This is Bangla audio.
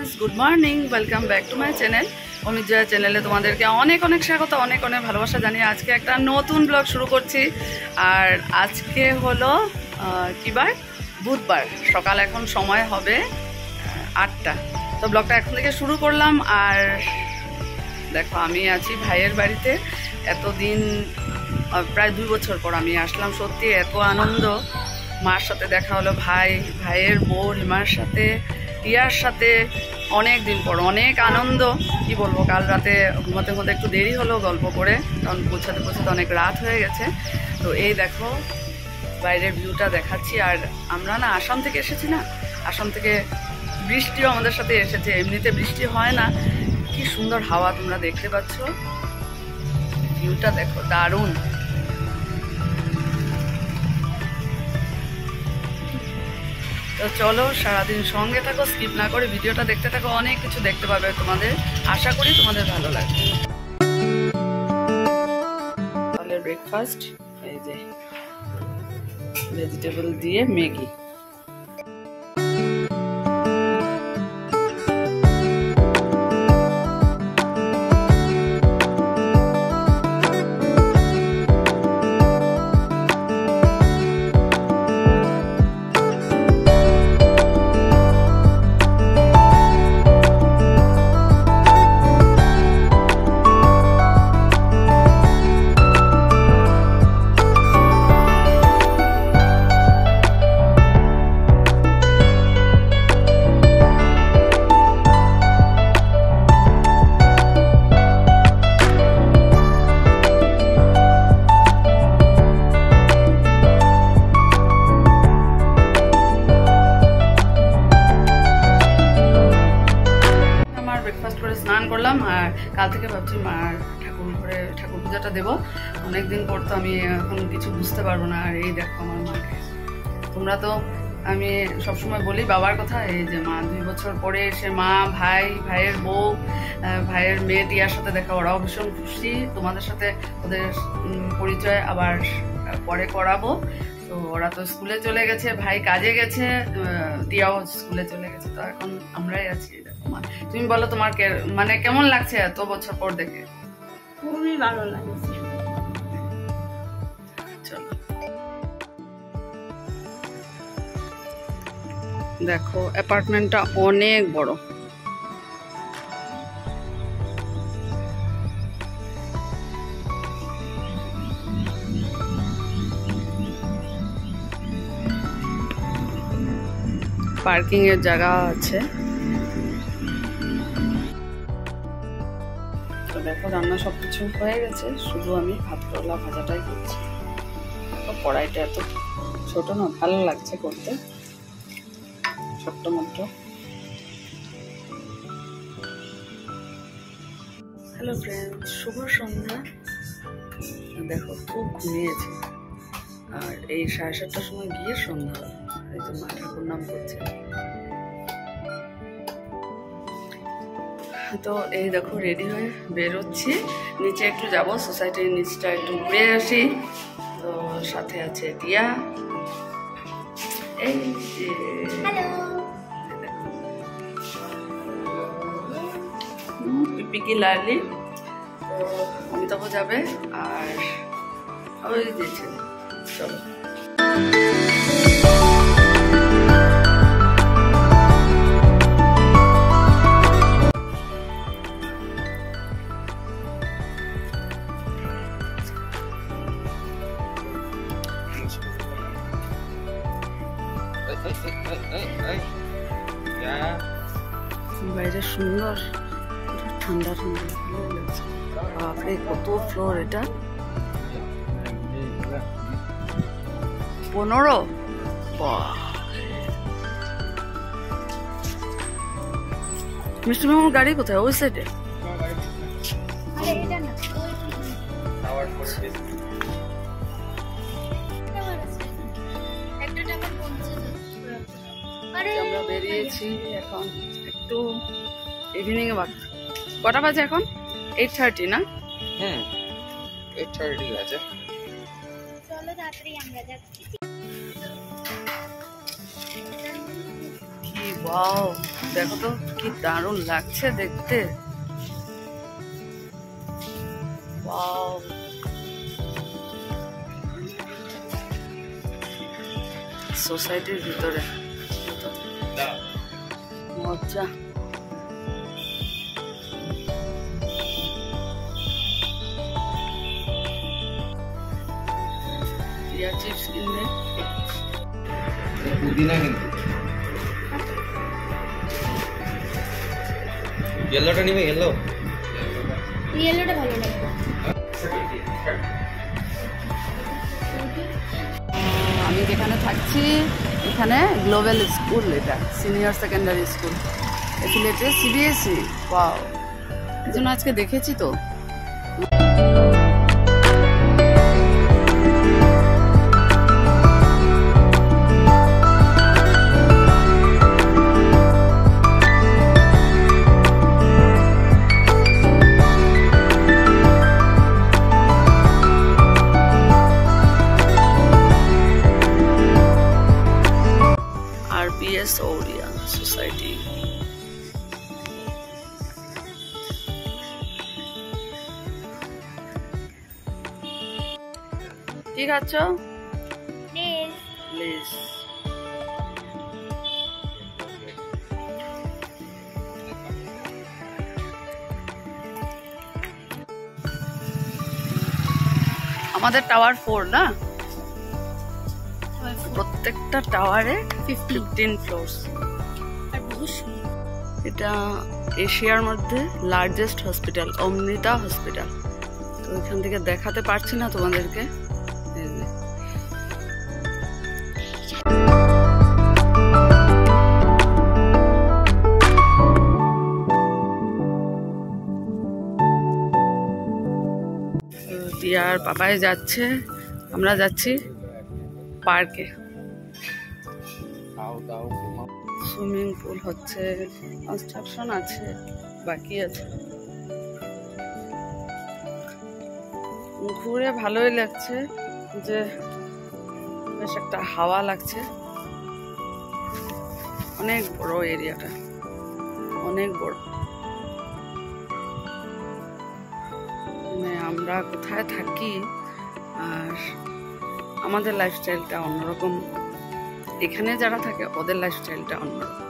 Friends good morning welcome back to my channel Amit Jaya চ্যানেলে তোমাদেরকে অনেক অনেক স্বাগত, অনেক অনেক ভালোবাসা জানিয়ে আজকে একটা নতুন ব্লগ শুরু করছি। আর আজকে হলো কি বার, বুধবার। সকাল এখন সময় হবে 8টা। তো ব্লগটা এখন থেকে শুরু করলাম। আর দেখো আমি আছি ভাইয়ের বাড়িতে। এতদিন প্রায় 2 বছর পর আমি আসলাম। সত্যি এত আনন্দ, মার সাথে দেখা হলো, ভাইয়ের বউ রিমার সাথে, টিয়ার সাথে অনেক দিন পর, অনেক আনন্দ। কি বলবো, কাল রাতে ঘুমাতে ঘুমাতে একটু দেরি হলো গল্প করে, কারণ পৌঁছাতে অনেক রাত হয়ে গেছে। তো এই দেখো বাইরের ভিউটা দেখাচ্ছি। আর আমরা না আসাম থেকে এসেছি না, আসাম থেকে বৃষ্টিও আমাদের সাথে এসেছে। এমনিতে বৃষ্টি হয় না। কি সুন্দর হাওয়া তোমরা দেখতে পাচ্ছ, ভিউটা দেখো দারুণ। তো চলো সারাদিন সঙ্গে থাকো, স্কিপ না করে ভিডিওটা দেখতে থাকো, অনেক কিছু দেখতে পাবে তোমাদের। আশা করি তোমাদের ভালো লাগবে। তাহলে ব্রেকফাস্ট, এই যে ভেজিটেবল দিয়ে ম্যাগি। স্নান করলাম। আর কাল থেকে ভাবছি মার ঠাকুর পূজাটা দেবো। অনেকদিন পর তো আমি এখন কিছু বুঝতে পারবো না। আর এই দেখো আমার মাকে, তোমরা তো, আমি সবসময় বলি বাবার কথা, এই যে মা 2 বছর পরে এসে মা, ভাইয়ের বউ, ভাইয়ের মেয়ে টিয়ার সাথে দেখা, ওরাও ভীষণ খুশি। তোমাদের সাথে ওদের পরিচয় আবার পরে করাবো। তো ওরা তো স্কুলে চলে গেছে, ভাই কাজে গেছে, টিয়াও স্কুলে চলে গেছে। তো এখন আমরাই আছি। তুমি বলো তোমার মানে কেমন লাগছে এত বছর পর দেখে? খুবই ভালো লাগছে। চলো দেখো অ্যাপার্টমেন্টটা অনেক বড়। পার্কিং এর জায়গা আছে। তো দেখো রান্না সবকিছু হয়ে গেছে, শুধু আমি ভাত করলা ভাজাটাই করছি। কড়াইটা এত ছোট না, ভালো লাগছে করতে, ছোট্ট মতো। হ্যালো ফ্রেন্ডস, শুভ সন্ধ্যা। দেখো খুব ঘুমিয়েছে। আর এই 7:30টার সময় গিয়ে সন্ধ্যা, এই যে মা ঠাকুর নাম করছে। তো এই দেখো রেডি হয়ে বেরোচ্ছি, নিচে একটু যাব, সোসাইটির নিচটা একটু ঘুরে আসি। তো সাথে আছে টিয়া, এই যে পিকি লার্লি। তো অমিতাভ যাবে আর ওই দিয়েছে। চলো বাইরে সুন্দর, ঠান্ডা ঠান্ডা ভালো লাগছে। বাপরে কত ফ্লোর এটা, 15। মিষ্টি মামার গাড়ি কোথায়? ওই সাইডে। আমরা বেরিয়েছি এখন, একটু ইভিনিং ওয়াক। কটা বাজে এখন? 8:30 না? 8:30 বাজে। চলো তাড়াতাড়ি আমরা যাচ্ছি। ওয়াও, দেখো তো কি দারুণ লাগছে দেখতে। ওয়াও, সোসাইটির ভিতরে মজা। টিয়া চিপস কিনবে, পুদিনা কিন্তু ইয়েলোটা নিবে, ইয়েলোটা ভালো লাগে। আমি যেখানে থাকছি এখানে গ্লোবাল স্কুল, এটা senior secondary school affiliated CBSE. Wow, এই জন্য আজকে দেখেছি তো। RPS Oria Society। কি খাচ্ছ? লেস। আমাদের টাওয়ার 4 না, প্রত্যেকটা টাওয়ারে 15 ফ্লোরস। এটা এশিয়ার মধ্যে লার্জেস্ট হসপিটাল, অমৃতা হসপিটাল। তো এখান থেকে দেখাতে পারছি না তোমাদেরকে। টিয়ার পাপাই যাচ্ছে, আমরা যাচ্ছি পার্কে। সুইমিং পুল হচ্ছে, কনস্ট্রাকশন আছে, বাকি আছে। ঘুরে ভালোই লাগছে, যে বেশ একটা হাওয়া লাগছে। অনেক বড় এরিয়াটা, অনেক বড়। মানে আমরা কোথায় থাকি আর আমাদের লাইফস্টাইলটা অন্যরকম, এখানে যারা থাকে ওদের লাইফস্টাইলটা অন্যরকম।